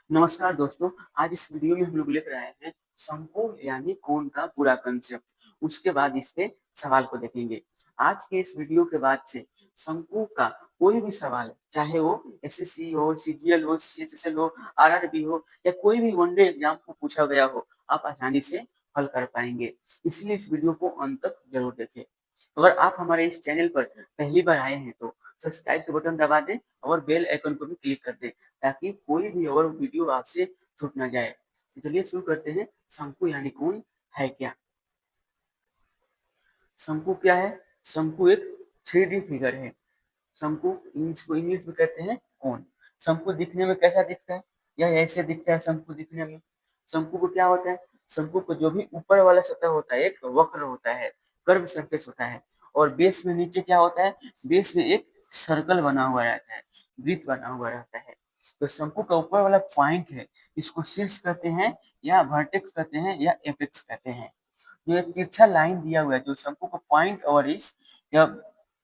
नमस्कार दोस्तों, आज इस वीडियो में हम लोग लेकर आए हैं शंकु यानी कोण का पूरा कंसेप्ट। उसके बाद इस पे सवाल को देखेंगे। आज के इस वीडियो के बाद से शंकु का कोई भी सवाल, चाहे वो एसएससी हो, सीजीएल हो, सीएचएसएल हो, आरआरबी हो या कोई भी वनडे एग्जाम को पूछा गया हो, आप आसानी से हल कर पाएंगे। इसलिए इस वीडियो को अंत तक जरूर देखें। अगर आप हमारे इस चैनल पर पहली बार आए हैं तो सब्सक्राइब का बटन दबा दें और बेल आइकन को भी क्लिक कर दें ताकि कोई भी और वीडियो आपसे छूट ना जाए। तो चलिए शुरू करते हैं। शंकु यानी कोण है क्या? शंकु क्या है? शंकु एक 3D फिगर है। शंकु इसको इंग्लिश में कहते हैं कोण। शंकु दिखने में कैसा दिखता है? यह ऐसे दिखता है शंकु दिखने में। शंकु को क्या होता है? शंकु को जो भी ऊपर वाला सतह होता है एक वक्र होता है, कर्व सरफेस होता है, और बेस में नीचे क्या होता है? बेस में एक सर्कल बना हुआ रहता है, वृत्त बना हुआ रहता है। तो शंकु का ऊपर वाला पॉइंट है, इसको शीर्ष कहते हैं या वर्टेक्स कहते हैं या एपेक्स कहते हैं। जो एक तिरछा लाइन दिया हुआ है जो शंकु का पॉइंट और इस या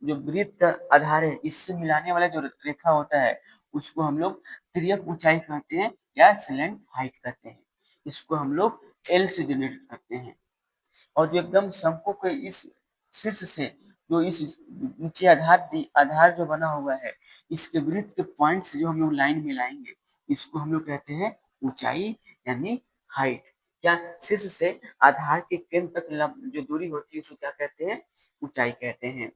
जो वृत्त का आधार है इससे मिलाने वाला जो रेखा होता है उसको हम लोग तिर्यक ऊंचाई कहते हैं या स्लैंट हाइट कहते हैं। इसको हम लोग एल से डिनोट करते हैं। और जो एकदम शंकु के इस शीर्ष से जो इस नीचे आधार जो बना हुआ है, इसके वृत्त के पॉइंट से जो हम लोग लाइन मिलाएंगे इसको हम लोग कहते हैं ऊंचाई यानी हाइट। या शीर्ष से आधार के केंद्र तक जो दूरी होती है उसको क्या कहते हैं? ऊंचाई कहते हैं।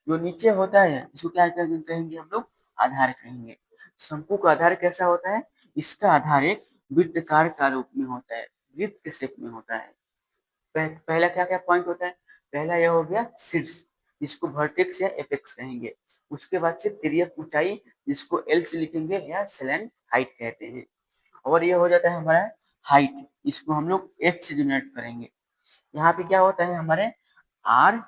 जो नीचे होता है इसको क्या कहेंगे हम लोग? आधार कहेंगे। शंकु का आधार कैसा होता है? इसका आधार एक वृत्ताकार का रूप में होता है, वृत्त के शेप में होता है। पहला क्या क्या पॉइंट होता है? पहला यह हो गया शीर्ष, जिसको वर्टेक्स या एपेक्स कहेंगे। उसके बाद से तिर्यक ऊंचाई, जिसको एल से लिखेंगे या स्लैंट हाइट कहते हैं। और ये हो जाता है हमारा हाइट, इसको हम लोग एच से डिनोट करेंगे। यहाँ पे क्या होता है हमारे? आर,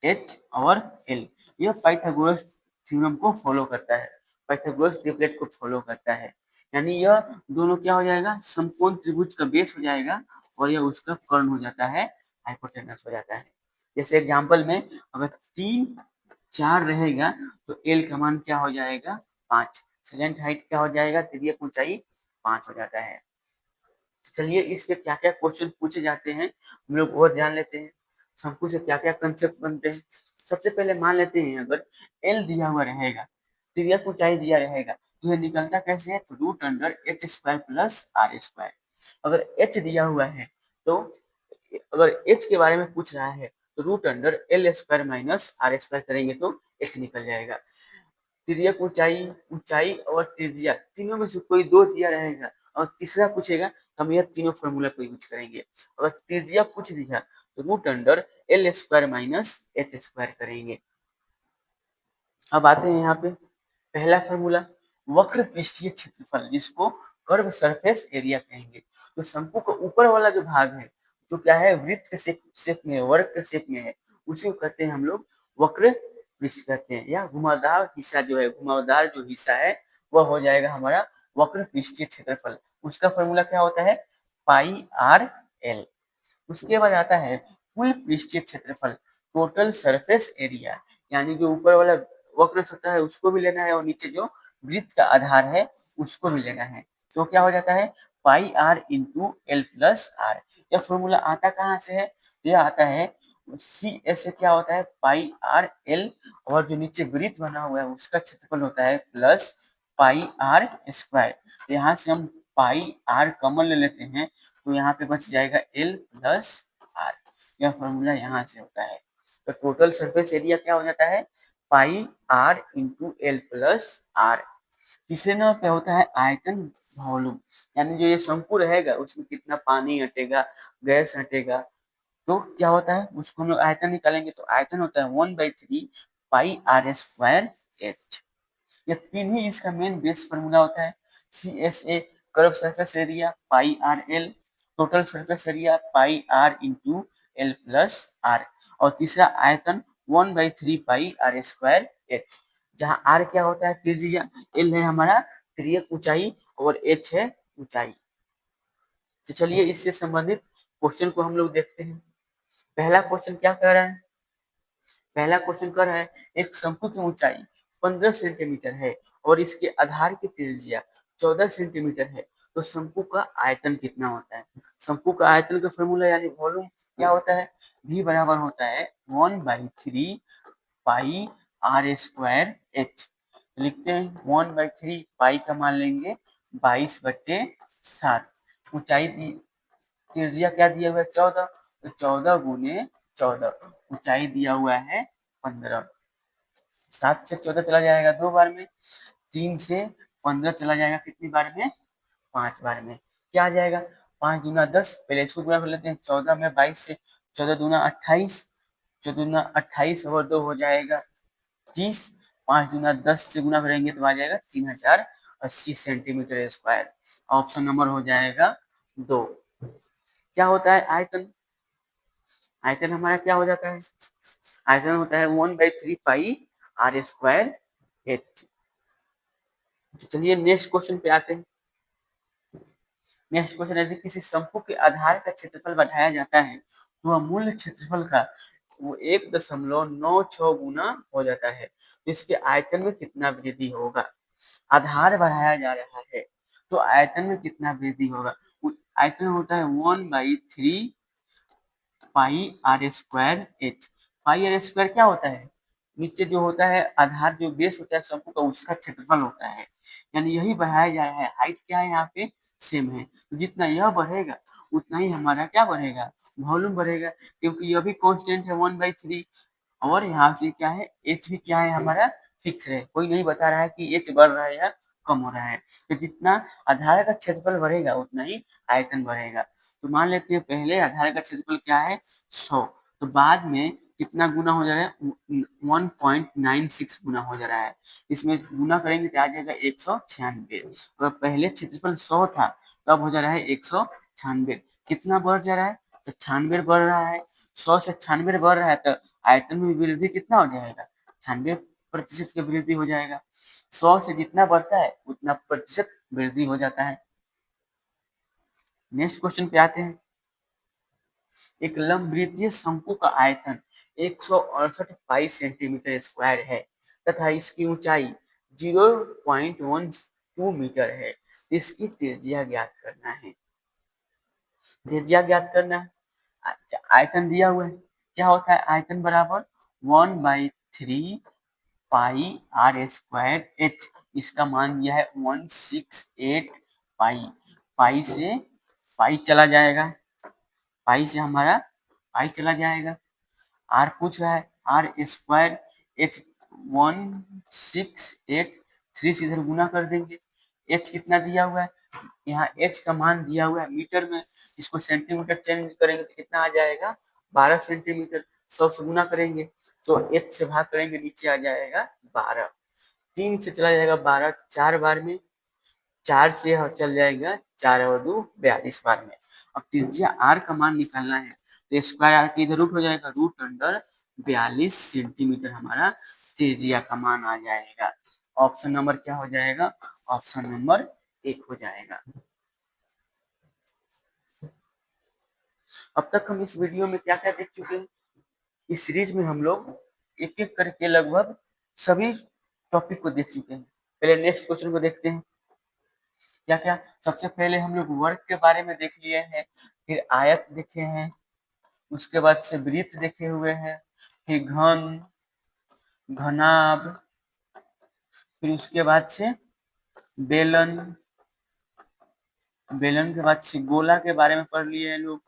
एच और एल। यह पाइथागोरस थ्योरम को फॉलो करता है, पाइथागोरस ट्रिपलेट को फॉलो करता है। यानी यह दोनों क्या हो जाएगा? समकोण त्रिभुज का बेस हो जाएगा और यह उसका कर्ण हो जाता है, हाइपोटेनस हो जाता है। जैसे एग्जांपल में अगर 3 4 रहेगा तो एल का मान क्या हो जाएगा? 5। सेकेंड हाइट क्या हो जाएगा? तिर्यक ऊंचाई 5 हो जाता है। चलिए इस पे क्या क्या क्वेश्चन पूछे जाते हैं हम लोग और जान लेते हैं। शंकु से क्या क्या कंसेप्ट बनते हैं। सबसे पहले मान लेते हैं अगर एल दिया हुआ रहेगा, तिर्यक ऊंचाई दिया रहेगा, तो यह निकलता कैसे है? तो root under H square plus R square. अगर एच दिया हुआ है तो अगर एच के बारे में पूछ रहा है तो root under L square minus R square करेंगे तो एच निकल जाएगा। तिर्यक ऊंचाई, ऊंचाई और त्रिज्या तीनों में से कोई दो दिया रहेगा और तीसरा पूछेगा तो हम यह तीनों फॉर्मूला को यूज करेंगे। अगर त्रिज्या पूछ दिया तो root under L square minus H square करेंगे। अब आते हैं यहाँ पे पहला फॉर्मूला, वक्र पृष्ठीय क्षेत्रफल, जिसको कर्व सरफेस एरिया कहेंगे। तो शंकु का ऊपर वाला जो भाग है जो क्या है? वृत्त के शेप में, वर्ग के शेप में है, उसी को कहते हैं हम लोग वक्र पृष्ठ कहते हैं। या घुमावदार हिस्सा जो है, घुमावदार जो हिस्सा है वह हो जाएगा हमारा वक्र पृष्ठीय क्षेत्रफल। उसका फॉर्मूला क्या होता है? Pi R L. उसके बाद आता है कुल पृष्ठीय क्षेत्रफल, टोटल सरफेस एरिया। यानी जो ऊपर वाला वक्र सतह है उसको भी लेना है और नीचे जो वृत्त का आधार है उसको भी लेना है। तो क्या हो जाता है? Pi R into L plus R. यह फॉर्मूला आता कहाँ से है? यह आता है सी एस से क्या होता है? पाई आर एल, और जो नीचे वृत्त बना हुआ है उसका क्षेत्रफल होता है प्लस पाई आर स्क्वायर। तो यहाँ से हम पाई आर कॉमन ले लेते हैं तो यहाँ पे बच जाएगा एल प्लस आर। यह फॉर्मूला यहाँ से होता है। तो टोटल सरफेस एरिया क्या हो जाता है? Pi R into L plus R. तीसरे नंबर पे होता है आयतन वॉल्यूम। यानी जो ये शंकु रहेगा उसमें कितना पानी हटेगा, गैस हटेगा, तो क्या होता है? उसको हम लोग आयतन निकालेंगे तो आयतन होता है 1/3 पाई आर स्क्वायर एच। ये तीन ही इसका मेन बेस फॉर्मूला होता है। C S A curve surface area pi R L, total surface area pi R into L plus R, और तीसरा आयतन 1/3 पाई आर स्क्वायर एच। जहाँ आर क्या होता है? त्रिज्या, एल है हमारा त्रियक ऊंचाई और एच है ऊंचाई। तो चलिए इससे संबंधित क्वेश्चन को हम लोग देखते हैं। पहला क्वेश्चन क्या कह रहा है? पहला क्वेश्चन कर रहा है एक शंकु की ऊंचाई 15 सेंटीमीटर है और इसके आधार की त्रिज्या 14 सेंटीमीटर है, तो शंकु का आयतन कितना होता है? शंकु का आयतन का फॉर्मूला यानी वॉल्यूम क्या होता है? V बराबर होता है 1/3 पाई आर स्क्वायर एच। लिखते हैं 1/3 पाई का मान लेंगे 22/7। ऊंचाई त्रिज्या क्या दिया हुआ है? 14, तो 14 गुने 14, ऊंचाई दिया हुआ है 15। 7 से 14 चला जाएगा 2 बार में, 3 से 15 चला जाएगा कितनी बार में? 5 बार में। क्या आ जाएगा? 5 दूना 10, पहले इसको गुना कर लेते हैं, 14 में 22 से 14 दूना 28, 14 दूना 28 और 2 हो जाएगा 30, 5 दूना 10 से गुना करेंगे तो आ जाएगा 3080 सेंटीमीटर स्क्वायर। ऑप्शन नंबर हो जाएगा 2। क्या होता है आयतन? आयतन हमारा क्या हो जाता है? आयतन होता है 1/3 पाई आर स्क्वायर एच। तो चलिए नेक्स्ट क्वेश्चन पे आते हैं। नेक्स्ट क्वेश्चन, यदि किसी शंकु के आधार का क्षेत्रफल बढ़ाया जाता है तो वह मूल क्षेत्रफल का वो 1.96 गुना हो जाता है, तो इसके आयतन में कितना वृद्धि होगा? आधार बढ़ाया जा रहा है तो आयतन में कितना वृद्धि होगा? आयतन होता है 1/3 pi R square H. Pi R square क्या होता है? नीचे जो होता है आधार, जो बेस होता है शंकु का, उसका क्षेत्रफल होता है, यानी यही बढ़ाया जा रहा है। हाइट क्या है यहाँ पे? सेम है, तो जितना यह बढ़ेगा उतना ही हमारा क्या बढ़ेगा? वॉल्यूम बढ़ेगा, क्योंकि यह भी कांस्टेंट है 1/3, और यहाँ से क्या है? एच भी क्या है हमारा? फिक्स है, कोई नहीं बता रहा है कि एच बढ़ रहा है या कम हो रहा है। तो जितना आधार का क्षेत्रफल बढ़ेगा उतना ही आयतन बढ़ेगा। तो मान लेते हैं पहले आधार का क्षेत्रफल क्या है? 100, तो बाद में कितना गुना हो जा रहा है? 1.96 गुना हो जा रहा है। इसमें गुना करेंगे तो आ जाएगा 196। अगर पहले क्षेत्रफल 100 था, तब हो जा रहा है 196। कितना बढ़ जा रहा है? तो 96 बढ़ रहा है। 100 से 96 बढ़ रहा है, तो आयतन में वृद्धि कितना हो जाएगा? 96% की वृद्धि हो जाएगा। 100 से जितना बढ़ता है उतना प्रतिशत वृद्धि हो जाता है। नेक्स्ट क्वेश्चन पे आते हैं। एक लंबवृत्तीय शंकु का आयतन 168 पाई सेंटीमीटर स्क्वायर है तथा इसकी ऊंचाई 0.12 मीटर है। इसकी त्रिज्या ज्ञात करना है। त्रिज्या ज्ञात करना है। आयतन दिया हुआ है, क्या होता है? आयतन बराबर 1/3 पाई आर स्क्वायर एच। इसका मान दिया है 168 पाई। पाई से पाई चला जाएगा, पाई से हमारा पाई चला जाएगा। आर पूछ रहा है, आर स्क्वायर एच 168, 3 से इधर गुना कर देंगे। एच कितना दिया हुआ है? यहाँ एच का मान दिया हुआ है मीटर में, इसको सेंटीमीटर चेंज करेंगे तो कितना आ जाएगा? 12 सेंटीमीटर। 100 से गुना करेंगे तो एच से भाग करेंगे, नीचे आ जाएगा 12। 3 से चला जाएगा 12 4 बार में, 4 से चल जाएगा 4 और 2 42 बार में। अब त्रिज्या आर का मान निकालना है, तो स्क्वायर आर के इधर रूट हो जाएगा, रूट अंडर 42 सेंटीमीटर हमारा त्रिज्या का मान आ जाएगा। ऑप्शन नंबर क्या हो जाएगा? ऑप्शन नंबर 1 हो जाएगा। अब तक हम इस वीडियो में क्या क्या देख चुके हैं? इस सीरीज में हम लोग एक एक करके लगभग सभी टॉपिक को देख चुके हैं। पहले नेक्स्ट क्वेश्चन को देखते हैं। क्या क्या? सबसे पहले हम लोग वर्ग के बारे में देख लिए हैं, फिर आयत देखे हैं, उसके बाद से वृत्त देखे हुए हैं, फिर घन, घनाभ, फिर उसके बाद से बेलन, बेलन के बाद से गोला के बारे में पढ़ लिए हैं लोग,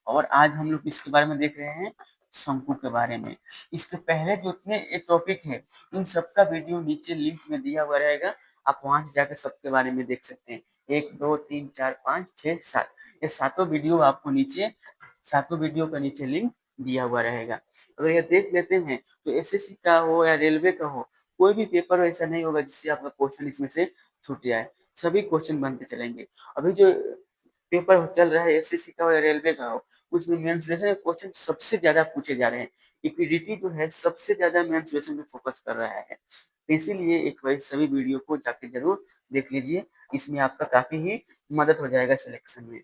और आज हम लोग इसके बारे में देख रहे हैं शंकु के बारे में। इसके पहले जितने ये टॉपिक है इन सबका वीडियो नीचे लिंक में दिया हुआ रहेगा, आप वहां से जाकर सबके बारे में देख सकते हैं। 1 2 3 4 5 6 7, ये सातों वीडियो आपको नीचे, सातों वीडियो का नीचे लिंक दिया हुआ रहेगा। अगर ये देख लेते हैं तो एसएससी का हो या रेलवे का हो, कोई भी पेपर ऐसा नहीं होगा जिससे आपका क्वेश्चन इसमें से छूट जाए, सभी क्वेश्चन बनते चलेंगे। अभी जो पेपर चल रहा है एसएससी का हो या रेलवे का हो, उसमें मेंसुरेशन के क्वेश्चन सबसे ज्यादा पूछे जा रहे हैं। लिक्विडिटी जो है सबसे ज्यादा मेंसुरेशन पे फोकस कर रहा है, इसीलिए एक बार सभी वीडियो को जाके जरूर देख लीजिए, इसमें आपका काफी ही मदद हो जाएगा सिलेक्शन में।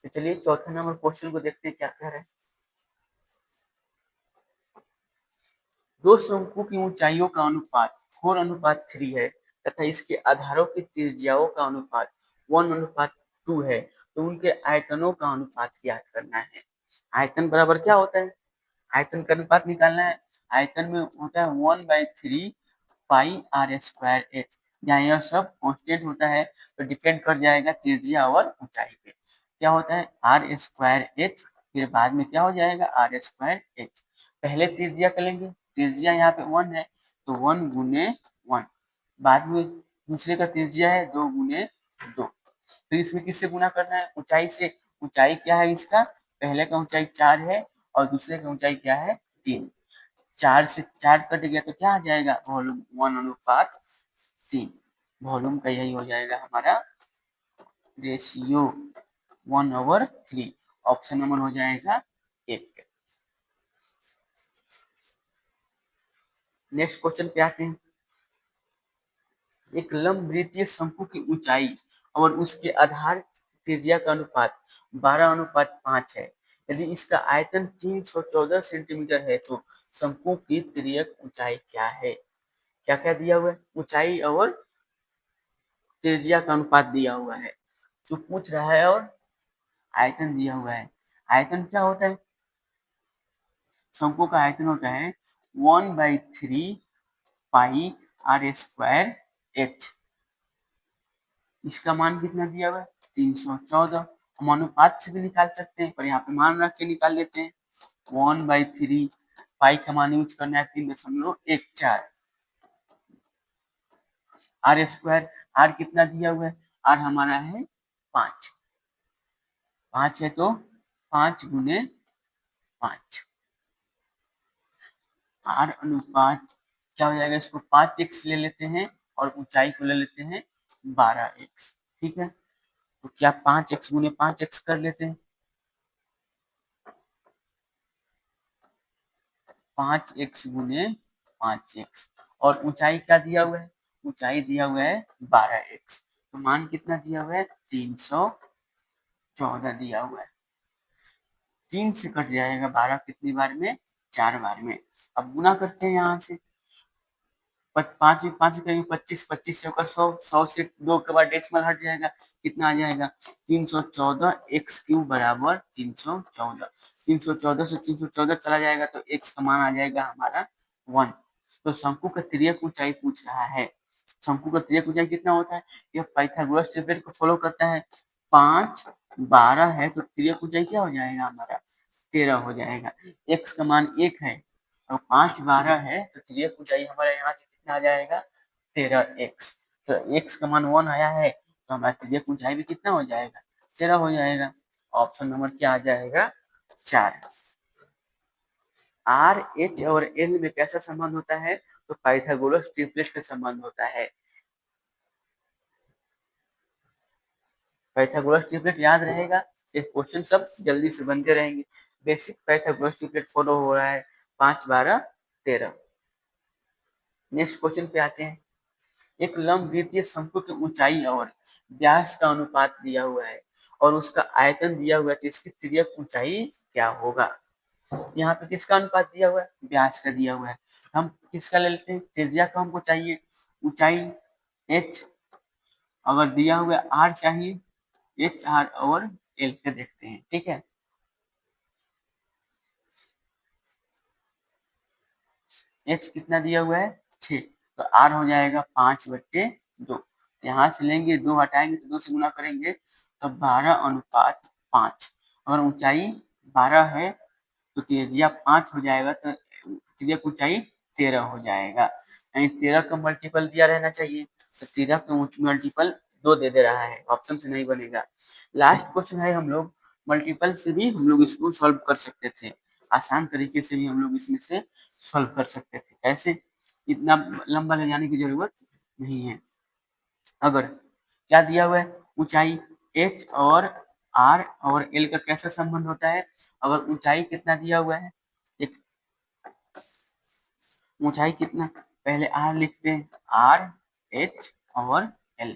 तो चलिए चौथे नंबर क्वेश्चन को देखते हैं क्या कह रहे हैं। दो शंकु की ऊंचाइयों का अनुपात 4:3 है तथा इसके आधारों की त्रिज्याओं का अनुपात 1:2 है, तो उनके आयतनों का अनुपात ज्ञात करना है। आयतन बराबर क्या होता है? आयतन का अनुपात निकालना है। आयतन में होता है 1/3 पाई आर स्क्वायर एच। जहाँ यह सब कांस्टेंट होता है तो डिपेंड कर जाएगा त्रिज्या और ऊंचाई पे। क्या होता है? आर स्क्वायर एच, फिर बाद में क्या हो जाएगा? R square H. पहले त्रिज्या कर लेंगे। त्रिज्या यहाँ पे 1 है तो 1 गुने 1। बाद में दूसरे का त्रिज्या है 2 गुने 2। तो इसमें किससे गुना करना है? ऊंचाई से। ऊंचाई क्या है इसका? पहले का ऊंचाई 4 है और दूसरे का ऊंचाई क्या है? 3। 4 से 4 कट गया तो क्या आ जाएगा? वॉल्यूम 1/3। वॉल्यूम का यही हो जाएगा हमारा रेशियो 1/3। ऑप्शन नंबर हो जाएगा 1। नेक्स्ट क्वेश्चन पे आते हैं। एक लंबवृत्तीय शंकु की ऊंचाई और उसके आधार त्रिज्या का अनुपात 12:5 है। यदि इसका आयतन 314 सेंटीमीटर है तो शंकु की तिर्यक ऊंचाई क्या है? क्या क्या दिया हुआ है? ऊंचाई और त्रिज्या का अनुपात दिया हुआ है जो पूछ रहा है, और आयतन दिया हुआ है। आयतन क्या होता है? शंकु का आयतन होता है 1/3 पाई आर स्क्वायर एच। इसका मान कितना दिया हुआ है? 314। हम अनुपात से भी निकाल सकते हैं पर यहाँ पे मान रख के निकाल देते हैं। 1/3 पाई का मान यूज करना है 3.14। आर स्क्वायर, आर कितना दिया हुआ है? आर हमारा है 5। 5 है तो 5 गुने 5। आर अनुपात क्या हो जाएगा? इसको 5x ले लेते हैं और ऊंचाई को ले लेते हैं 12x। ठीक है, तो क्या 5x गुने 5x कर लेते हैं? 5x गुने 5x। और ऊंचाई क्या दिया हुआ है? ऊंचाई दिया हुआ है 12x। तो मान कितना दिया हुआ है? 314 दिया हुआ है। 3 से कट जाएगा 12 कितनी बार में? 4 बार में। अब गुना करते हैं यहाँ से। 5 में 5 करेंगे 25, 25 से होगा 100, 100 से 2 के बाद डेसिमल हट जाएगा। कितना आ जाएगा? 314 x क्यूब बराबर 314। 314 से 314 चला जाएगा तो x का मान आ जाएगा हमारा 1। तो शंकु का तिर्यक ऊंचाई पूछ रहा है। शंकु का तिर्यक ऊंचाई कितना होता है? यह पाइथागोरस थ्योरम को फॉलो करता है। 5 12 है तो तिर्यक ऊंचाई क्या हो जाएगा हमारा? 13 हो जाएगा। x का मान 1 है और 5 12 है तो तिर्यक ऊंचाई हमारे यहाँ से कितना आ जाएगा? 13x। तो x का मान 1 आया है तो हमारा तिर्यक ऊंचाई भी कितना हो जाएगा? 13 हो जाएगा। ऑप्शन नंबर क्या आ जाएगा? 4। आर एच और एल में कैसा संबंध होता है? तो पाइथागोरस ट्रिपलेट का संबंध होता है। पाइथागोरस ट्रिपलेट याद रहेगा। ये क्वेश्चन सब जल्दी से बनते रहेंगे। बेसिक पाइथागोरस ट्रिपलेट फॉलो हो रहा है 5 12 13। नेक्स्ट क्वेश्चन पे आते हैं। एक लंबवृत्तीय शंकु की ऊंचाई और व्यास का अनुपात दिया हुआ है और उसका आयतन दिया हुआ है तो इसकी तिर्यक ऊंचाई क्या होगा? यहाँ पे किसका अनुपात दिया हुआ है? व्यास का दिया हुआ है। हम किसका ले लेते हैं? त्रिज्या का हमको चाहिए। ऊंचाई h, अगर दिया हुआ है r चाहिए। h r और l के देखते हैं। ठीक है, h कितना दिया हुआ है? 6। तो r हो जाएगा 5/2। यहाँ से लेंगे 2 हटाएंगे तो 2 से गुना करेंगे तो 12:5। अगर ऊंचाई 12 है तो त्रिज्या 5 हो जाएगा तो तिर्यक ऊंचाई 13 हो जाएगा। यानी 13 का मल्टीपल दिया रहना चाहिए तो 13 का मल्टीपल 2 दे रहा है। ऑप्शन से नहीं बनेगा। लास्ट क्वेश्चन है, हम लोग मल्टीपल से भी हम लोग इसको सॉल्व कर सकते थे। आसान तरीके से भी हम लोग इसमें से सॉल्व कर सकते थे। कैसे? इतना लंबा ले जाने की जरूरत नहीं है। अगर क्या दिया हुआ है? ऊंचाई h और r और l का कैसा संबंध होता है? अगर ऊंचाई कितना दिया हुआ है? एक ऊंचाई कितना, पहले r लिखते हैं। r h और l।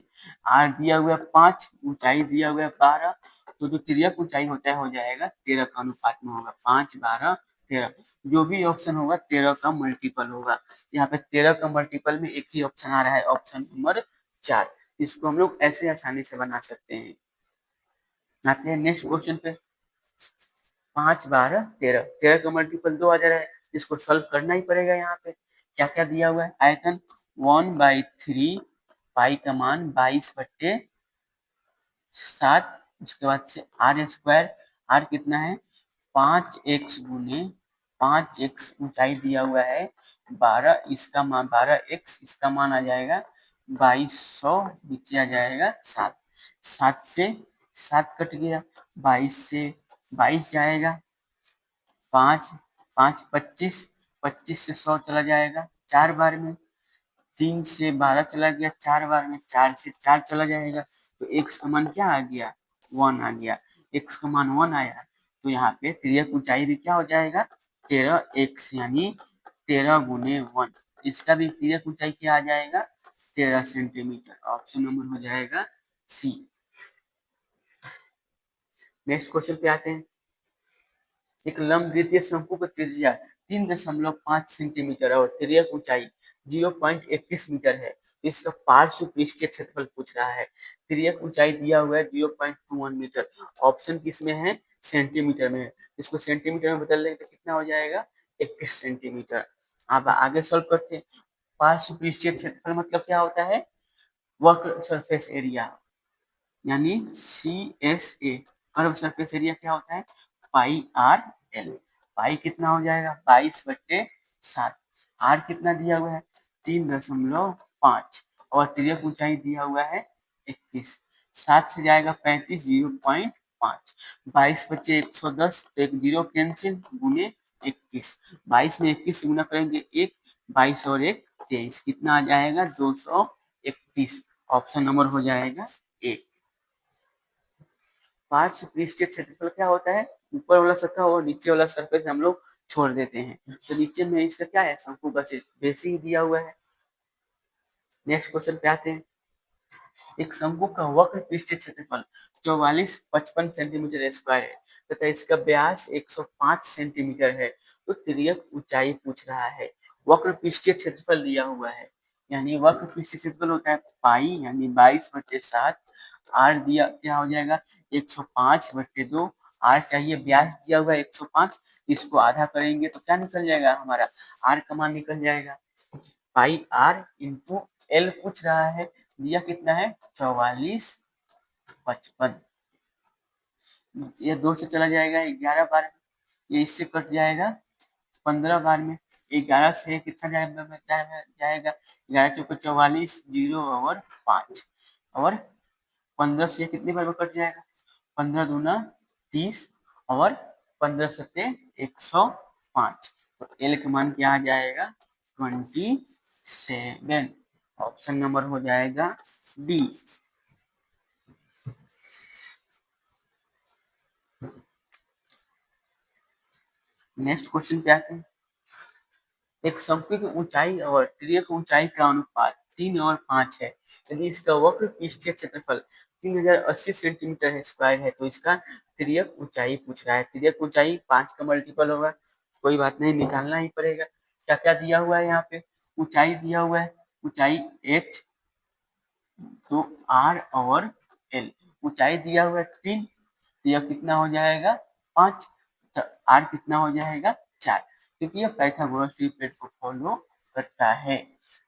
r दिया हुआ है 5, ऊंचाई दिया हुआ है 12। तो जो तिर्यक ऊंचाई होता है हो जाएगा 13 का अनुपात में होगा 5 12 13। जो भी ऑप्शन होगा 13 का मल्टीपल होगा। यहाँ पे 13 का मल्टीपल में एक ही ऑप्शन आ रहा है, ऑप्शन नंबर 4। इसको हम लोग ऐसे आसानी से बना सकते हैं। आते हैं नेक्स्ट क्वेश्चन पे। 5 12 13, 13 का मल्टीपल 2 आ जा रहा है, इसको सॉल्व करना ही पड़ेगा। यहाँ पे क्या क्या दिया हुआ है, आयतन 1/3 पाई का मान 22/7, उसके बाद से आर स्क्वायर, आर कितना है 5x गुने 5x ऊंचाई दिया हुआ है 12, इसका मान 12x, इसका मान आ जाएगा 2200, नीचे आ जाएगा 7, 7 से 7 कट गया, 22 से 22 जाएगा, 5 5 25, 25 से 100 चला जाएगा 4 बार में, 3 से 12 चला गया 4 बार में, 4 से 4 चला जाएगा, तो x का मान क्या आ गया 1 आ गया। x का मान 1 आया तो यहाँ पे तिर्यक ऊंचाई भी क्या हो जाएगा 13x, यानी 13 गुने 1, इसका भी तिर्यक ऊंचाई क्या आ जाएगा 13 सेंटीमीटर। ऑप्शन नंबर हो जाएगा सी। नेक्स्ट क्वेश्चन पे आते हैं। एक लंबवृत्तीय शंकु की त्रिज्या 3.5 सेंटीमीटर और तिर्यक ऊंचाई 0.21 मीटर है, इसका पार्श्व पृष्ठीय क्षेत्रफल पूछ रहा है। तिर्यक ऊंचाई दिया हुआ है 0.21 मीटर, ऑप्शन किसमें है सेंटीमीटर में है, इसको सेंटीमीटर में बदल लेंगे तो कितना हो जाएगा 21 सेंटीमीटर। अब आगे सॉल्व करते हैं। पार्श्व पृष्ठीय क्षेत्रफल मतलब क्या होता है, वक्र सरफेस एरिया, यानी CSA। कर्व सरफेस एरिया क्या होता है पाई आर एल। पाई कितना हो जाएगा 22/7, आर कितना दिया हुआ है 3.5 और तिर्यक ऊंचाई दिया हुआ है 21, 7 से जाएगा 35, 0.5, 22 बचे 110, तो एक जीरो कैंसिल, गुने 21, 22 में 21 से गुना करेंगे 1, 22 और 1 23, कितना आ जाएगा 231। ऑप्शन नंबर हो जाएगा 1। पार्श्व पृष्ठीय क्षेत्रफल क्या होता है, ऊपर वाला सतह और नीचे वाला सरफेस हम लोग छोड़ देते हैं, तो नीचे में इसका क्या है शंकु का बेस ही दिया हुआ है। नेक्स्ट क्वेश्चन पे आते हैं। एक शंकु का वक्र पृष्ठीय क्षेत्रफल 4455 सेंटीमीटर स्क्वायर है तथा इसका व्यास 105 सेंटीमीटर है, तो तिर्यक ऊंचाई पूछ रहा है। वक्र पृष्ठीय क्षेत्रफल दिया हुआ है, यानी वक्र पृष्ठीय क्षेत्रफल होता है पाई, यानी 22/7, आर दिया क्या हो जाएगा 105/2, आर चाहिए व्यास दिया हुआ है 105, इसको आधा करेंगे तो क्या निकल जाएगा हमारा आर का मान निकल जाएगा पाई आर इंटू एल पूछ रहा है, दिया कितना है 4455, ये 2 से चला जाएगा 11 बार में, ये इससे कट जाएगा 15 बार में, 11 से कितना जाएगा 11 चौके 44, 0 और 5, और 15 से कितनी बार में कट जाएगा 15 दूना 30 और 15 सत्ते 105, तो एल का मान क्या आ जाएगा 27। ऑप्शन नंबर हो जाएगा डी। नेक्स्ट क्वेश्चन पे आते हैं। एक शंकु की ऊंचाई और तिर्यक ऊंचाई का अनुपात 3 और 5 है, यदि इसका वक्र पृष्ठीय क्षेत्रफल 3080 सेंटीमीटर स्क्वायर है, तो इसका तिर्यक ऊंचाई पूछ रहा है। तिर्यक ऊंचाई 5 का मल्टीपल होगा, कोई बात नहीं, निकालना ही पड़ेगा। क्या क्या दिया हुआ है यहाँ पे, ऊंचाई दिया हुआ है, ऊंचाई h, तो r और l, ऊंचाई दिया हुआ है 3, तो यह कितना हो जाएगा 5, तो r कितना हो जाएगा 4, क्योंकि यह पाइथागोरस ट्रिपलेट को फॉलो करता है।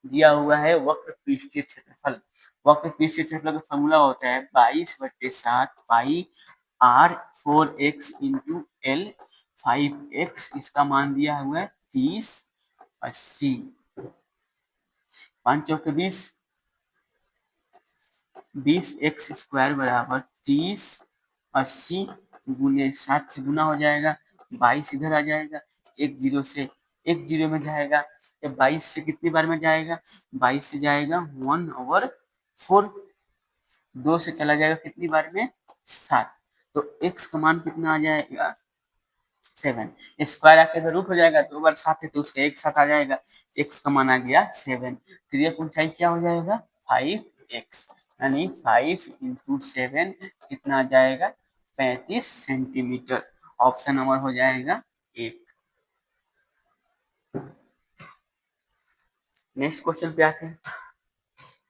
दिया हुआ है वक्र पृष्ठीय क्षेत्रफल, वक्र पृष्ठीय क्षेत्रफल का फॉर्मूला होता है 22/7 पाई r 4x into L 5x, इसका मान दिया हुआ है 30 80, 5 चौके 20, 20x स्क्वायर बराबर 30 80 गुने 7 से गुना हो जाएगा, 22 इधर आ जाएगा, एक जीरो से एक जीरो में जाएगा, या 22 से कितनी बार में जाएगा 22 से जाएगा 1/4, 2 से चला जाएगा कितनी बार में 7, तो x का मान कितना आ जाएगा 7, स्क्वायर आके इधर रूट हो जाएगा, 2 बार 7 है तो उसका एक साथ आ जाएगा, x का मान आ गया 7, तिर्यक ऊंचाई क्या हो जाएगा 5x, यानी 5 इंटू 7 कितना आ जाएगा 35 सेंटीमीटर। ऑप्शन नंबर हो जाएगा 1। नेक्स्ट क्वेश्चन पे आते हैं।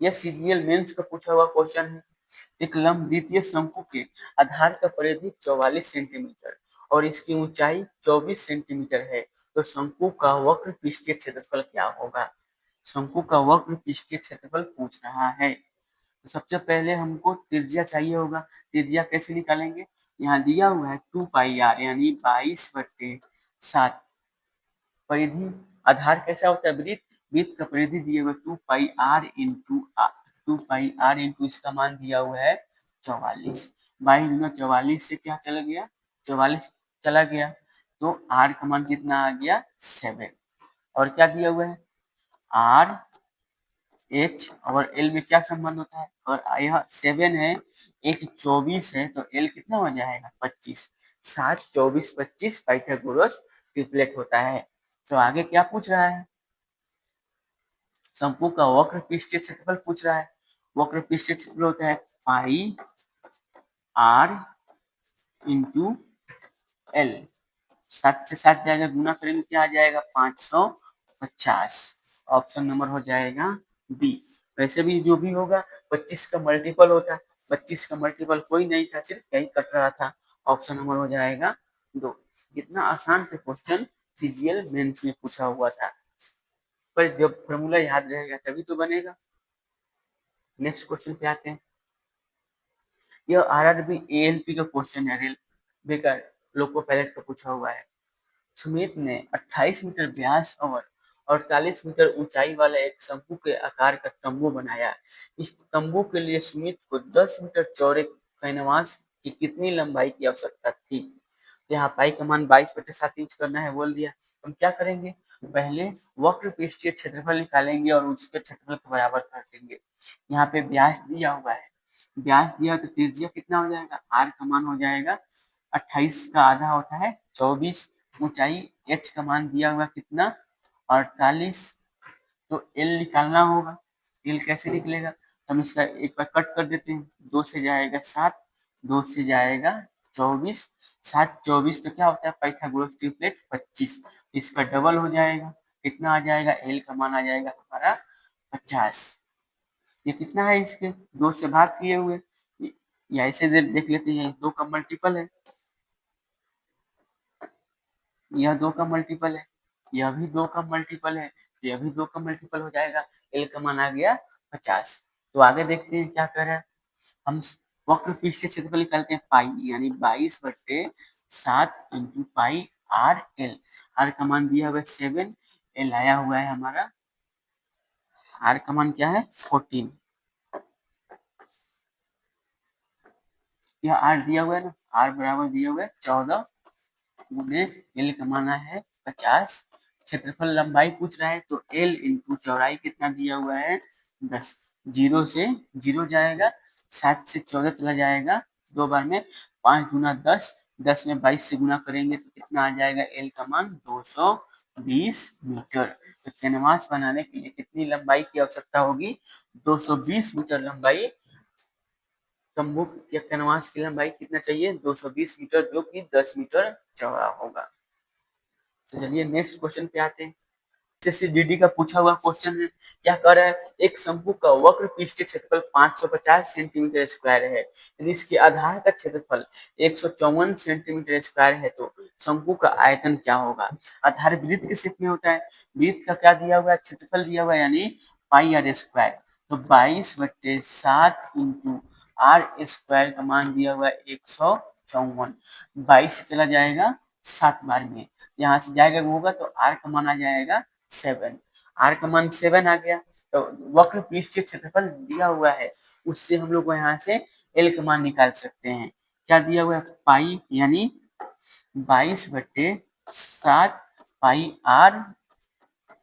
यह सीजीएल मेंस का पूछा हुआ क्वेश्चन है। एक लंबवृत्तीय शंकु के आधार का परिधि 44 सेंटीमीटर और इसकी ऊंचाई 24 सेंटीमीटर है, तो शंकु का वक्र पृष्ठीय क्षेत्रफल क्या होगा? शंकु का वक्र पृष्ठीय क्षेत्रफल पूछ रहा है। तो सबसे पहले हमको त्रिज्या चाहिए होगा। त्रिज्या कैसे निकालेंगे? यहाँ दिया हुआ है 2πr यानी 22/7। परिधि आधार कैसा होता है? वृत्त। वृत्त का परिधि दिए हुए 2πr इंटू इसका मान दिया हुआ है 44। 22×44 से क्या चला गया? 44 चला गया, तो r का मान कितना आ गया? 7। और क्या दिया हुआ है? r h और l में क्या संबंध होता है? और यह 7 है, h 24 है, तो l कितना हो जाएगा? 25। 7, 24, 25 पाइथागोरस ट्रिपलेट होता है। तो आगे क्या पूछ रहा है? शंकु का वक्र पृष्ठीय क्षेत्रफल पूछ रहा है। वक्र पृष्ठीय क्षेत्रफल होता है पाई r इंटू एल। 7 से 7 जाएगा, गुना करेंगे क्या आ जाएगा? 550। ऑप्शन नंबर हो जाएगा बी। वैसे भी जो भी होगा 25 का मल्टीपल होता है, 25 का मल्टीपल कोई नहीं था, सिर्फ यही कट रहा था। ऑप्शन नंबर हो जाएगा 2। इतना आसान से क्वेश्चन सीजीएल मेंस में पूछा हुआ था, पर जब फॉर्मूला याद रहेगा तभी तो बनेगा। नेक्स्ट क्वेश्चन पे आते हैं। यह आरआरबी एएलपी का क्वेश्चन है, रेलवे का लोको पायलट का पूछा हुआ है। सुमित ने 28 मीटर व्यास और 48 मीटर ऊंचाई वाला एक शंकु के आकार का तंबू बनाया। इस तंबू के लिए सुमित को 10 मीटर चौड़े कैनवास की कितनी लंबाई की आवश्यकता थी? यहाँ पाई का मान 22/7 इंच करना है बोल दिया। हम क्या करेंगे? पहले वक्र पृष्ठीय क्षेत्रफल निकालेंगे और उसके क्षेत्रफल के बराबर कर देंगे। यहाँ पे व्यास दिया हुआ है, व्यास दिया तो त्रिज्या कितना हो जाएगा? r का मान हो जाएगा 28 का आधा होता है 24। ऊंचाई h का मान दिया हुआ कितना? 48। तो l निकालना होगा। l कैसे निकलेगा? तो हम इसका एक बार कट कर देते हैं। 2 से जाएगा 7, 2 से जाएगा 24, 7 24 तो क्या होता है? Pythagoras triplet 25। इसका डबल हो जाएगा, कितना आ जाएगा? l का मान आ जाएगा हमारा 50। ये कितना है? इसके 2 से भाग किए हुए, या ऐसे देख लेते हैं, 2 का मल्टीपल है, यह 2 का मल्टीपल है, यह भी 2 का मल्टीपल है, यह भी 2 का मल्टीपल हो जाएगा। l का मान आ गया 50। तो आगे देखते हैं क्या कर रहा है। हम वक्र पृष्ठीय क्षेत्रफल निकालते हैं पाई यानी 22/7 into pi R L. R का मान दिया हुआ है 7, एल आया हुआ है हमारा, आर का मान क्या है? 14। यह आर दिया हुआ है ना, आर बराबर दिया हुआ है 14 गुने एल का मान है 50। क्षेत्रफल लंबाई पूछ रहा है, तो एल इंटू चौड़ाई कितना दिया हुआ है? 10। 0 से 0 जाएगा, 7 से 14 चला जाएगा, 2 बार में 5 गुना 10, 10 में 22 से गुना करेंगे तो कितना आ जाएगा? एल का मान 220 मीटर। तो कैनवास बनाने के लिए कितनी लंबाई की आवश्यकता होगी? 220 मीटर लंबाई। तंबू या कैनवास की लंबाई कितना चाहिए? 220 मीटर, जो कि 10 मीटर चौड़ा होगा। तो चलिए नेक्स्ट क्वेश्चन पे आते हैं। एसएससी का पूछा हुआ क्वेश्चन है। क्या कर रहा है? एक शंकु का वक्र पृष्ठीय क्षेत्रफल 550 सेंटीमीटर स्क्वायर है, यदि इसके आधार का क्षेत्रफल 154 सेंटीमीटर स्क्वायर है, तो शंकु का आयतन क्या होगा? आधार वृत्त के शेप में होता है। वृत्त का क्या दिया हुआ है? क्षेत्रफल दिया हुआ है, यानी पाई आर स्क्वायर। तो 22/7 इंटू आर स्क्वायर का मान दिया हुआ है 154। 22 से चला जाएगा 7 बार में, यहाँ से जाएगा होगा तो आर का मान आ जाएगा 7। आर का मान 7 आ गया, तो वक्र पृष्ठीय क्षेत्रफल दिया हुआ है, उससे हम लोग यहाँ से एल का मान निकाल सकते हैं। क्या दिया हुआ है? पाई यानी 22/7 पाई आर।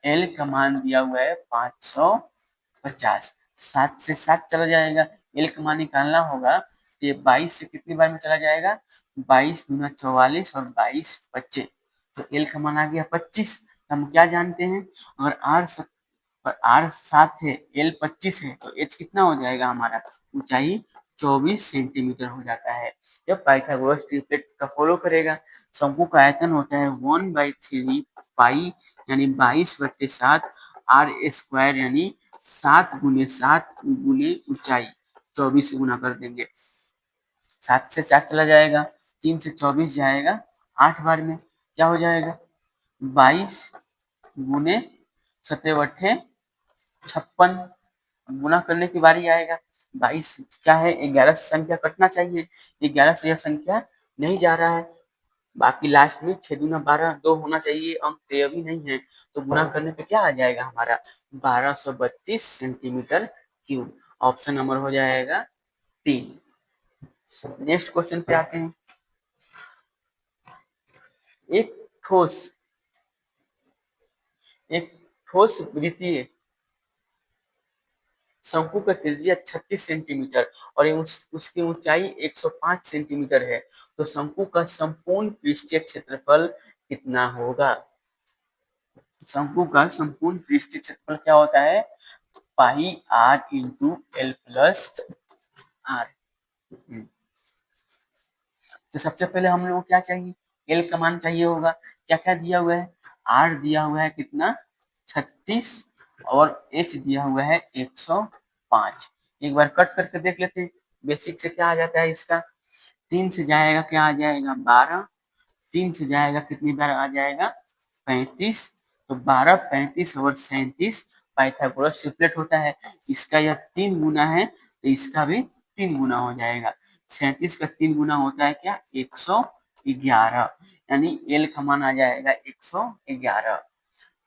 एल का मान दिया हुआ है 550। 7 से 7 चला जाएगा, एल का मान निकालना होगा। ये 22 से कितनी बार में चला जाएगा? 22 गुना 44 और 22 25, तो एल का मान आ गया 25। हम क्या जानते हैं? अगर आर 7 है, एल 25 है, तो एच कितना हो जाएगा हमारा? ऊंचाई 24 सेंटीमीटर हो जाता है। जब पाइथागोरस ट्रिपलेट का फॉलो करेगा। शंकु का आयतन होता है 1/3 पाई यानी 22/7 आर स्क्वायर यानी 7 × 7 × ऊंचाई 24 से गुना कर देंगे। 7 से 4 चला जाएगा, 3 से 24 जाएगा 8 बार में, क्या हो जाएगा 22 गुने 7 56। गुना करने की बारी आएगा। 22 क्या है 11 से संख्या कटना चाहिए, 11 से यह संख्या नहीं जा रहा है, बाकी लास्ट में 6 दूना 12 2 होना चाहिए, अंक तो अभी नहीं है, तो गुना करने पे क्या आ जाएगा हमारा 1232 सेंटीमीटर क्यूब। ऑप्शन नंबर हो जाएगा 3। नेक्स्ट क्वेश्चन पे आते हैं। एक ठोस एक ठोस वृत्तीय शंकु का त्रिज्या 36 सेंटीमीटर और उसकी ऊंचाई 105 सेंटीमीटर है, तो शंकु का संपूर्ण पृष्ठीय क्षेत्रफल कितना होगा? शंकु का संपूर्ण पृष्ठीय क्षेत्रफल क्या होता है pi R into L plus R. तो सबसे पहले हम लोग को क्या चाहिए, एल का मान चाहिए होगा। क्या क्या दिया हुआ है, आर दिया हुआ है कितना 36 और एच दिया हुआ है 105। एक बार कट करके देख लेते हैं, बेसिक से क्या आ जाता है इसका, 3 से जाएगा क्या आ जाएगा 12, 3 से जाएगा कितनी बार आ जाएगा 35, तो 12 35 और 37 पाइथागोरस ट्रिपलेट होता है। इसका यह 3 गुना है तो इसका भी 3 गुना हो जाएगा। 37 का 3 गुना होता है क्या 111, यानी एल का मान आ जाएगा 111।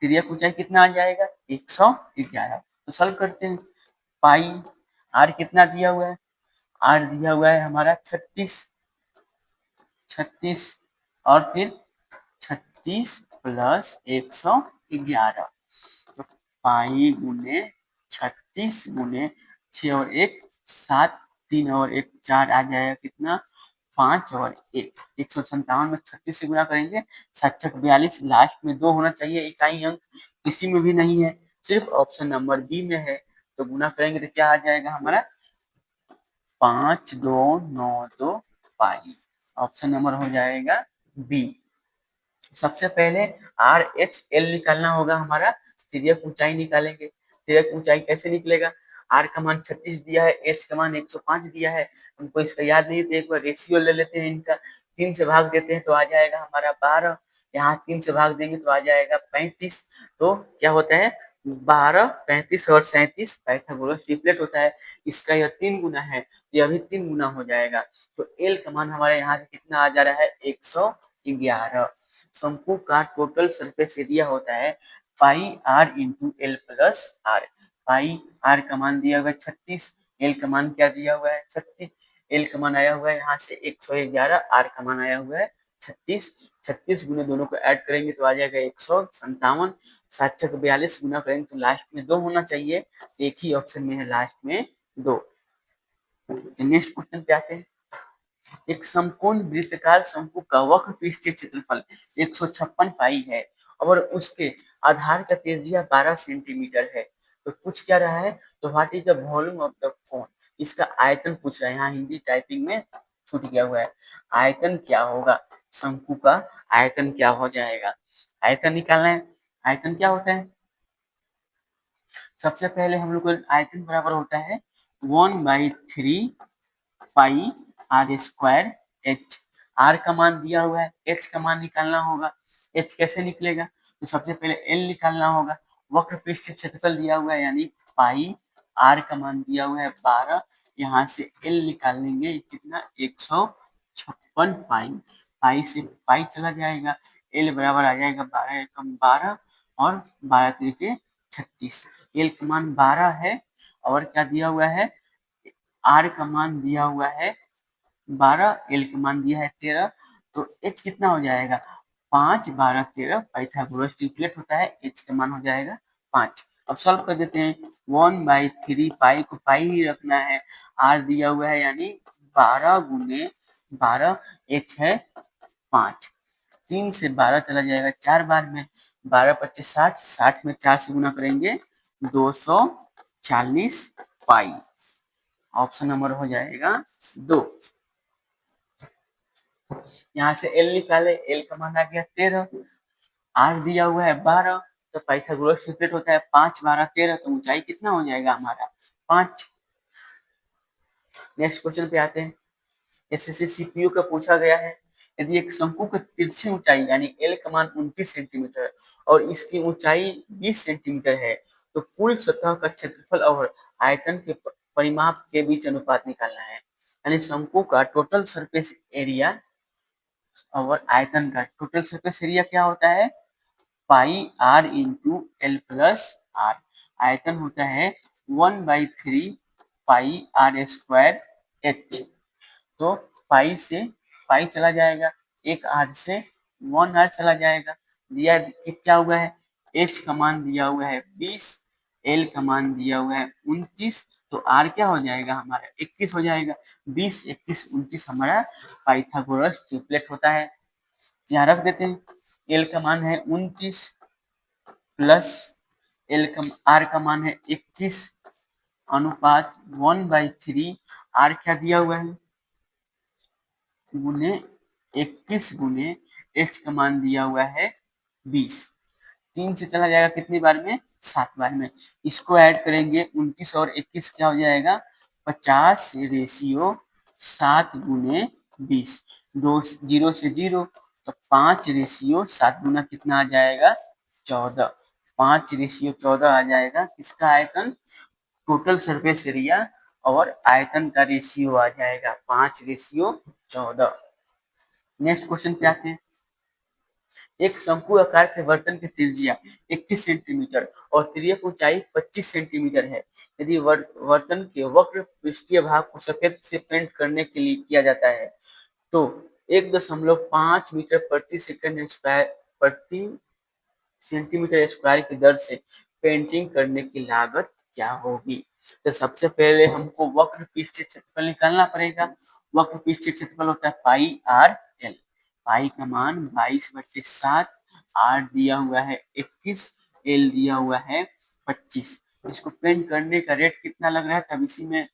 तिर्यक ऊंचाई कितना आ जाएगा 111। तो सॉल्व करते हैं। पाई आर कितना दिया हुआ है, आर दिया हुआ है हमारा 36 और फिर 36 प्लस 111, तो पाई गुने 36 गुने 6 और 1 7, 3 और 1 4 आ जाएगा कितना 5 और 1 157 में 36 से गुना करेंगे, 7 छक 42, लास्ट में 2 होना चाहिए, इकाई अंक किसी में भी नहीं है, सिर्फ ऑप्शन नंबर बी में है। तो गुना करेंगे तो क्या आ जाएगा हमारा 5292 पाई। ऑप्शन नंबर हो जाएगा बी। सबसे पहले आर एच एल निकालना होगा हमारा, तिर्यक ऊंचाई निकालेंगे। तिर्यक ऊंचाई कैसे निकलेगा, आर का मान 36 दिया है, एच का मान 105 दिया है, हमको इसका याद नहीं तो एक बार रेशियो ले लेते हैं इनका, 3 से भाग देते हैं तो आ जाएगा हमारा 12, यहाँ 3 से भाग देंगे तो आ जाएगा 35। तो क्या होता है 12 35 और 37 पाइथागोरस ट्रिपलेट होता है, इसका यह 3 गुना है, यह भी 3 गुना हो जाएगा। तो एल का मान हमारे यहाँ से कितना आ जा रहा है 111। शंकु का टोटल सरफेस एरिया होता है pi R into L plus R. Pi R का मान दिया हुआ है 36, एल का मान क्या दिया हुआ है 36, एल का मान आया हुआ है यहाँ से 111, आर का मान आया हुआ है 36। 36 गुने दोनों को ऐड करेंगे तो आ जाएगा 157, 7 छक 42 गुना करेंगे तो लास्ट में 2 होना चाहिए, एक ही ऑप्शन में है लास्ट में 2। नेक्स्ट क्वेश्चन पे आते हैं। एक समकोण वृत्तकार शंकु का वक्र पृष्ठीय क्षेत्रफल 156 पाई है और उसके आधार का त्रिज्या 12 सेंटीमीटर है, तो पूछ क्या रहा है, तो what is the volume of the cone, इसका आयतन पूछ रहा है। यहाँ हिंदी टाइपिंग में छूट गया हुआ है, आयतन क्या होगा, शंकु का आयतन क्या हो जाएगा, आयतन निकालना है। आयतन क्या होता है, सबसे पहले हम लोग को आयतन बराबर होता है 1/3 pi R square H. Are का मान दिया हुआ है, एच का मान निकालना होगा। एच कैसे निकलेगा, तो सबसे पहले एल निकालना होगा। वक्र पृष्ठ क्षेत्रफल दिया हुआ है यानी पाई, आर का मान दिया हुआ है 12, यहाँ से एल निकाल लेंगे कितना 156 पाई, पाई से पाई चला जाएगा, एल बराबर आ जाएगा 12 एकम 12 और 12 त्रिके 36। एल का मान 12 है और क्या दिया हुआ है, आर का मान दिया हुआ है 12, एल का मान दिया है 13, तो एच कितना हो जाएगा 5 12 13, पाइथागोरस ट्रिपलेट होता है, एच का मान हो जाएगा 5। अब सॉल्व कर देते हैं, 1/3 पाई को पाई ही रखना है, आर दिया हुआ है यानी 12 गुने 12, एच है 5, 3 से 12 चला जाएगा 4 बार में, 12 25 60, 60 में 4 से गुना करेंगे 240 पाई। ऑप्शन नंबर हो जाएगा 2। यहाँ से एल निकाले, एल का मान आ गया 13, आर दिया हुआ है 12, तो पाइथागोरस ट्रिपलेट होता है 5 12 13, तो ऊंचाई कितना हो जाएगा हमारा 5। नेक्स्ट क्वेश्चन पे आते हैं। एसएससी सीपीयू का पूछा गया है, यदि एक शंकु की तिरछी ऊंचाई यानी एल का मान 29 सेंटीमीटर और इसकी ऊंचाई 20 सेंटीमीटर है, तो कुल सतह का क्षेत्रफल और आयतन के परिमाप के बीच अनुपात निकालना है। यानी शंकु का टोटल सरफेस एरिया और आयतन का टोटल सरफेस एरिया क्या होता है pi R into L plus R. आयतन होता है 1/3 पाई आर स्क्वायर एच। तो पाई से पाई चला जाएगा, एक आर से 1 आर चला जाएगा। दिया कि क्या हुआ है एच का मान दिया हुआ है 20, एल का मान दिया हुआ है 29, तो आर क्या हो जाएगा हमारा 21 हो जाएगा। 20 21 29 हमारा पाइथागोरस ट्रिपलेट होता है। यहाँ रख देते हैं। एल का मान है 29 प्लस एल का आर का मान है 21 अनुपात 1/3 आर क्या दिया हुआ है गुने 21 गुने एच का मान दिया हुआ है 20। 3 से चला जाएगा कितनी बार में 7 बार में। इसको ऐड करेंगे 29 और 21 क्या हो जाएगा 50 रेशियो 7 गुने 20। 2 0 से 0 तो 5 रेशियो 7 गुना कितना आ जाएगा 14। 5 रेशियो 14 आ जाएगा किसका आयतन टोटल सरफेस एरिया और आयतन का रेशियो आ जाएगा 5 रेशियो 14। नेक्स्ट क्वेश्चन पे आते हैं। एक शंकु आकार के बर्तन की त्रिज्या 21 सेंटीमीटर और तिर्यक ऊंचाई 25 सेंटीमीटर है। यदि बर्तन के वक्र पृष्ठीय भाग को सफेद से पेंट करने के लिए किया जाता है तो 1.5 मीटर प्रति सेकंड स्क्वायर प्रति सेंटीमीटर स्क्वायर की दर से पेंटिंग करने की लागत क्या होगी। तो सबसे पहले हमको वक्र पृष्ठीय क्षेत्रफल निकालना पड़ेगा। वक्र पृष्ठीय क्षेत्रफल होता है पाई आर एल। पाई का मान 22/7, आर दिया हुआ है 21, एल दिया हुआ है 25। इसको पेंट करने का रेट कितना लग रहा है तब इसी में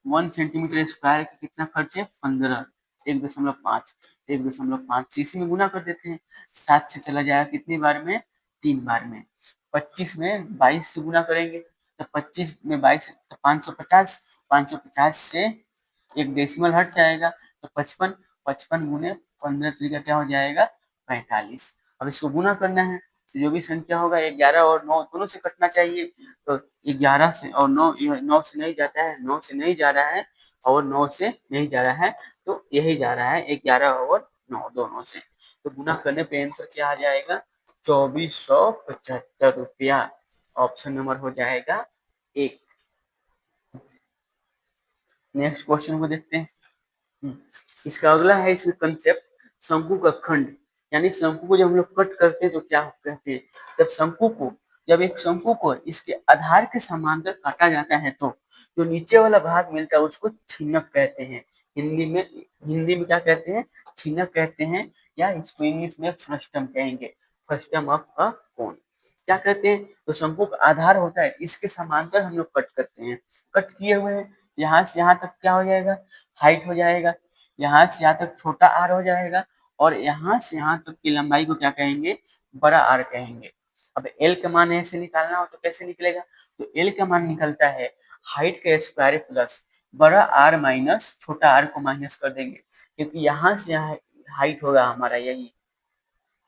1 सेंटीमीटर स्क्वायर का कितना खर्च है 15। 1.5 1.5 इसी में गुना कर देते हैं। 7 से चला जाएगा कितनी बार में 3 बार में। 25 में 22 से गुना करेंगे तो 25 में 22 तो 550। 550 से एक डेसिमल हट जाएगा तो 55। 55 गुने 15 तरीका क्या हो जाएगा 45। अब इसको गुना करना है तो जो भी संख्या होगा 11 और 9 दोनों से कटना चाहिए। तो 11 से और 9 से नहीं जाता है, 9 से नहीं जा रहा है और 9 से नहीं जा रहा है, तो यही जा रहा है 11 और 9 दोनों से। तो गुना करने पे आंसर क्या आ जाएगा 2475 रुपया। ऑप्शन नंबर हो जाएगा 1। नेक्स्ट क्वेश्चन को देखते हैं। इसका अगला है इसमें कंसेप्ट शंकु का खंड। यानी शंकु को जब हम लोग कट करते हैं तो क्या कहते हैं जब शंकु को जब एक शंकु को इसके आधार के समांतर काटा जाता है तो जो नीचे वाला भाग मिलता है उसको छिन्नक कहते हैं। हिंदी में क्या कहते हैं छिन्नक कहते हैं, या इसको इंग्लिश में फ्रस्टम कहेंगे। फ्रस्टम ऑफ अ कोन क्या कहते हैं तो शंकु का आधार होता है इसके समांतर हम लोग कट करते हैं। कट किए हुए हैं यहाँ से यहाँ तक क्या हो जाएगा हाइट हो जाएगा। यहाँ से यहाँ तक छोटा आर हो जाएगा और यहाँ से यहाँ तक की लंबाई को क्या कहेंगे बड़ा आर कहेंगे। अब एल का मान ऐसे निकालना हो तो कैसे निकलेगा तो एल का मान निकलता है हाइट का स्क्वायर प्लस बड़ा आर माइनस छोटा आर को माइनस कर देंगे क्योंकि यहाँ से यहाँ हाइट होगा हमारा यही।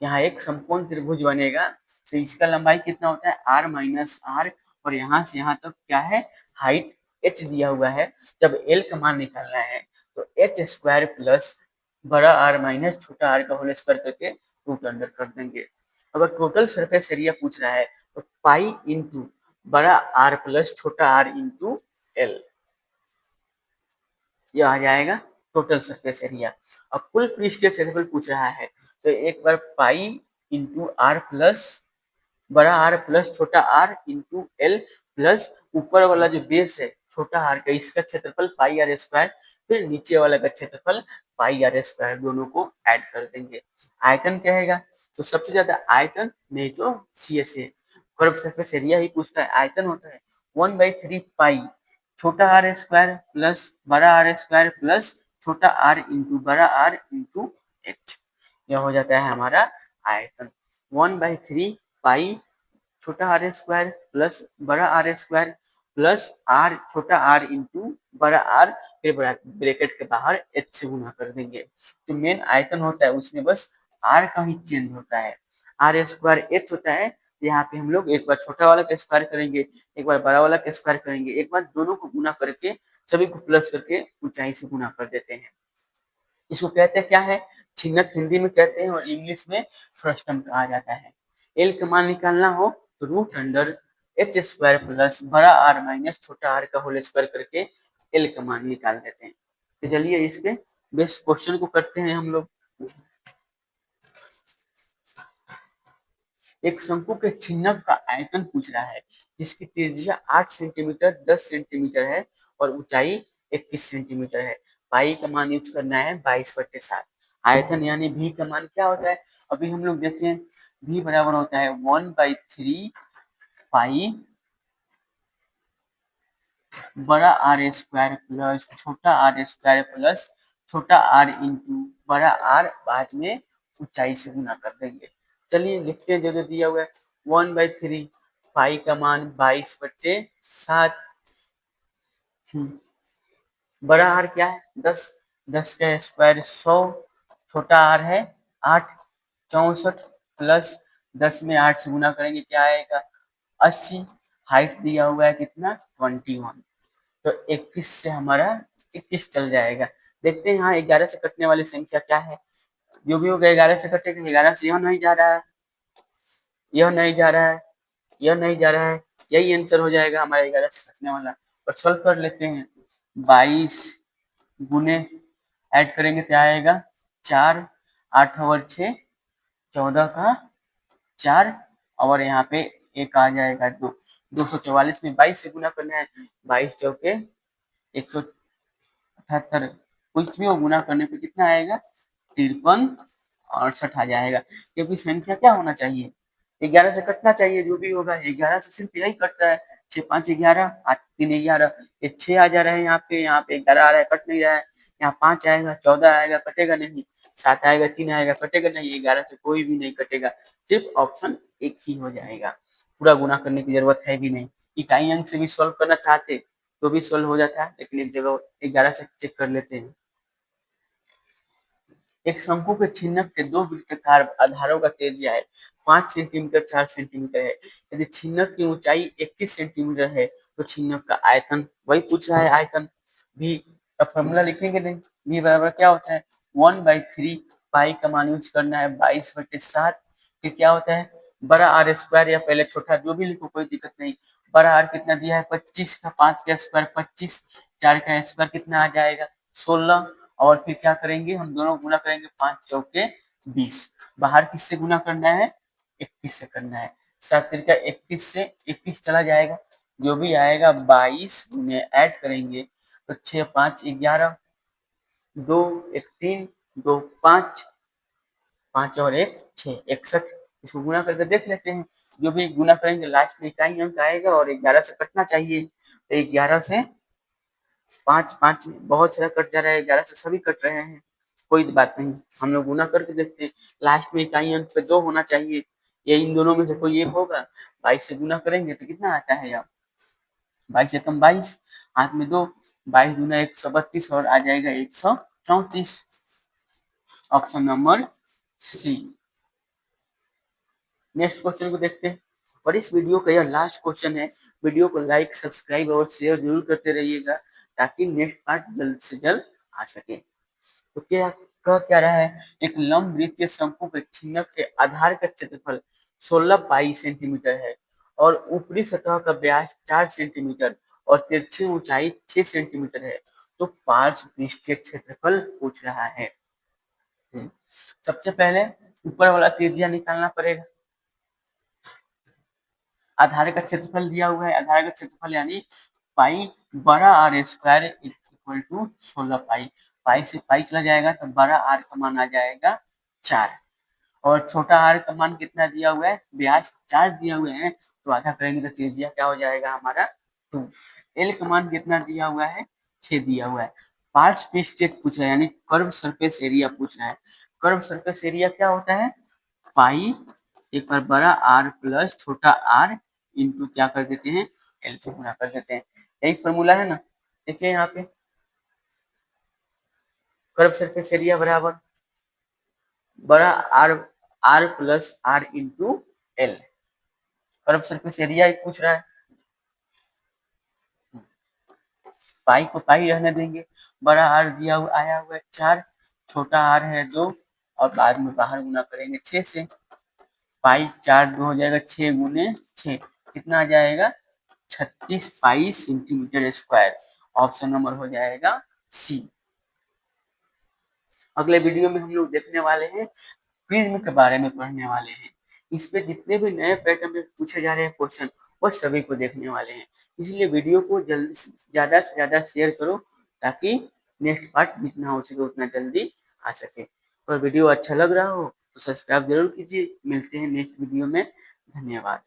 यहाँ एक समकोण त्रिभुज बनेगा तो इसका लंबाई कितना होता है आर माइनस आर और यहाँ से यहाँ तक क्या है हाइट एच दिया हुआ है। जब एल का मान निकालना है तो एच स्क्वायर प्लस बड़ा आर माइनस छोटा आर का होल स्क्वायर करके रूट अंडर कर देंगे। अगर टोटल सरफेस एरिया पूछ रहा है तो पाई इंटू बड़ा आर प्लस छोटा आर इंटू एल ये आ जाएगा टोटल सरफेस एरिया। अब कुल पृष्ठीय क्षेत्रफल पूछ रहा है तो एक बार पाई इंटू आर प्लस बड़ा आर प्लस छोटा आर इंटू एल प्लस ऊपर वाला जो बेस है छोटा आर का इसका क्षेत्रफल पाई आर स्क्वायर फिर नीचे वाला का क्षेत्रफल पाई आर स्क्वायर दोनों को ऐड कर देंगे। आयतन क्या है तो सबसे ज्यादा आयतन नहीं तो C S A curve surface area ही पूछता है। आयतन होता है 1/3 पाई छोटा आर स्क्वायर प्लस बड़ा आर स्क्वायर प्लस छोटा आर इंटू बड़ा आर इंटू एच। यह हो जाता है हमारा आयतन 1/3 पाई छोटा आर स्क्वायर प्लस बड़ा आर स्क्वायर प्लस आर छोटा आर इंटू बड़ा आर, फिर ब्रैकेट के बाहर एच से गुना कर देंगे। जो मेन आयतन होता है उसमें बस आर का ही चेंज होता है, आर स्क्वायर एच होता है। यहाँ पे हम लोग एक बार छोटा वाला का स्क्वायर करेंगे, एक बार बड़ा वाला का स्क्वायर करेंगे, एक बार दोनों को गुना करके सभी को प्लस करके ऊंचाई से गुना कर देते हैं। इसको कहते हैं क्या है, छिन्नक हिंदी में कहते हैं और इंग्लिश में फ्रस्टम कहा जाता है। एल का मान निकालना हो तो root under H square plus बड़ा आर माइनस छोटा आर का होल स्क्वायर करके एल का मान निकाल देते हैं। तो चलिए इसके बेस्ट क्वेश्चन को करते हैं हम लोग। एक शंकु के छिन्नक का आयतन पूछ रहा है जिसकी त्रिज्या 8 सेंटीमीटर 10 सेंटीमीटर है और ऊंचाई 21 सेंटीमीटर है। पाई का मान यूज करना है 22/7। आयतन यानी भी का मान क्या होता है, अभी हम लोग देखें भी बराबर होता है 1/3 पाई बड़ा आर स्क्वायर प्लस छोटा आर स्क्वायर प्लस छोटा आर इंटू बड़ा आर, बाद में ऊंचाई से गुना कर देंगे। चलिए लिखते हैं, जो जो दिया हुआ है 1/3 पाई का मान 22/7, बड़ा आर क्या है 10, 10 का स्क्वायर 100, छोटा आर है 8, 64 प्लस 10 में 8 से गुना करेंगे क्या आएगा 80, हाइट दिया हुआ है कितना 21, तो 21 से हमारा 21 चल जाएगा। देखते हैं यहाँ 11 से कटने वाली संख्या क्या है, जो भी होगा 11 से कटेगा, 11 से यह नहीं जा रहा है, यह नहीं जा रहा है, यह नहीं जा रहा है, यही आंसर हो जाएगा हमारा 11 से कटने वाला। और सॉल्व कर लेते हैं, 22 गुने ऐड करेंगे क्या आएगा 4, 8 और 6 14 का 4, और यहाँ पे एक आ जाएगा 2, 244 में 22 से गुना करना है, 22 चौके 178, कुछ भी वो गुना करने पे कितना आएगा 53 68 आ जाएगा। क्योंकि संख्या क्या होना चाहिए 11 से कटना चाहिए, जो भी होगा 11 से सिर्फ यही कटता है, 6 5 11 8 3 11, ये 6 आ जा रहा है, यहाँ पे 11 आ रहा है कट नहीं रहा है, यहाँ 5 आएगा 14 आएगा कटेगा नहीं, 7 आएगा 3 आएगा कटेगा नहीं, 11 से कोई भी नहीं कटेगा, सिर्फ ऑप्शन एक ही हो जाएगा, पूरा गुना करने की जरूरत है भी नहीं। इकाई अंक से भी सॉल्व करना चाहते तो भी सॉल्व हो जाता है, लेकिन एक जगह 11 से चेक कर लेते हैं। एक शंकु के छिन्नक के दो वृत्ताकार आधारों का त्रिज्या है 5 सेंटीमीटर 4 सेंटीमीटर है। यदि छिन्नक की ऊंचाई 21 सेंटीमीटर है तो छिन्नक का आयतन, वही पूछ रहा है आयतन, भी का फॉर्मूला लिखेंगे नहीं, भी बराबर क्या होता है 1/3 पाई का मान यूज करना है 22/7, फिर क्या होता है बड़ा आर स्क्वायर या पहले छोटा जो भी लिखो कोई दिक्कत नहीं। बड़ा आर कितना दिया है 25 का 5 का स्क्वायर 25, 4 का स्क्वायर कितना आ जाएगा 16, और फिर क्या करेंगे हम दोनों गुना करेंगे 5 चौके 20, बाहर किससे गुना करना है 21 से करना है, 7 तिरका 21 से 21 चला जाएगा, जो भी आएगा 22 में ऐड करेंगे तो 6 5 11, 2 1 3, 2 5, 5 और 1 6 61, इसको गुना करके देख लेते हैं, जो भी गुना करेंगे लास्ट में इकाई अंक आएगा और 11 से कटना चाहिए, तो 11 से 5 5 बहुत सारा कट जा रहा है, 11 से सभी कट रहे हैं, कोई बात नहीं, हम लोग गुना करके देखते हैं, लास्ट में इकाई अंक पे 2 होना चाहिए, ये इन दोनों में से कोई एक होगा, 22 से गुना करेंगे तो कितना आता है यार 22 से कम 22, हाथ में 2, 22 दूना 132 और आ जाएगा 134, option number C. Next question को देखते हैं, और इस वीडियो का यह लास्ट क्वेश्चन है, वीडियो को लाइक सब्सक्राइब और शेयर जरूर करते रहिएगा ताकि नेक्स्ट पार्ट जल्द से जल्द आ सके। तो क्या कह क्या रहा है, एक लंब वृत्तीय शंकु के छिन्नक के आधार का क्षेत्रफल 16 पाई सेंटीमीटर है और ऊपरी सतह का व्यास 4 सेंटीमीटर और तिरछी ऊंचाई 6 सेंटीमीटर है, तो पार्श्व पृष्ठीय क्षेत्रफल पूछ रहा है। सबसे पहले ऊपर वाला त्रिज्या निकालना पड़ेगा, आधार का क्षेत्रफल दिया हुआ है, आधार का क्षेत्रफल यानी पाई बड़ा आर स्क्वायर इक्वल टू 16 पाई, पाई से पाई चला जाएगा तो बड़ा आर का मान आ जाएगा 4, और छोटा आर का मान कितना दिया हुआ है व्यास 4 दिया हुआ है, तो आधा करेंगे तो त्रिज्या क्या हो जाएगा हमारा 2, एल का मान कितना दिया हुआ है 6 दिया हुआ है, पार्श्व पृष्ठीय पूछ रहा है यानी कर्व सरफेस एरिया पूछ रहा है, कर्व सरफेस एरिया क्या होता है पाई एक बार बड़ा आर प्लस छोटा आर इंटू क्या कर देते हैं, एल से गुना कर देते हैं। यही फॉर्मूला है ना, देखिए यहाँ पे कर्व सरफेस एरिया बराबर बड़ा R plus R into L, curve surface area ही पूछ रहा है, पाई को पाई रहने देंगे, बड़ा आर दिया हुआ आया हुआ है 4, छोटा आर है 2 और बाद में बाहर गुना करेंगे 6 से, पाई 4 2 हो जाएगा 6 गुने 6 कितना आ जाएगा 36 पाई सेंटीमीटर स्क्वायर। ऑप्शन नंबर हो जाएगा सी। अगले वीडियो में हम लोग देखने वाले हैं प्रिज्म के बारे में पढ़ने वाले हैं। इस पे जितने भी नए पैटर्न में पूछे जा रहे हैं क्वेश्चन वो सभी को देखने वाले हैं, इसलिए वीडियो को जल्दी से ज्यादा शेयर करो ताकि नेक्स्ट पार्ट जितना हो सके उतना जल्दी आ सके। और वीडियो अच्छा लग रहा हो तो सब्सक्राइब जरूर कीजिए। मिलते हैं नेक्स्ट वीडियो में। धन्यवाद।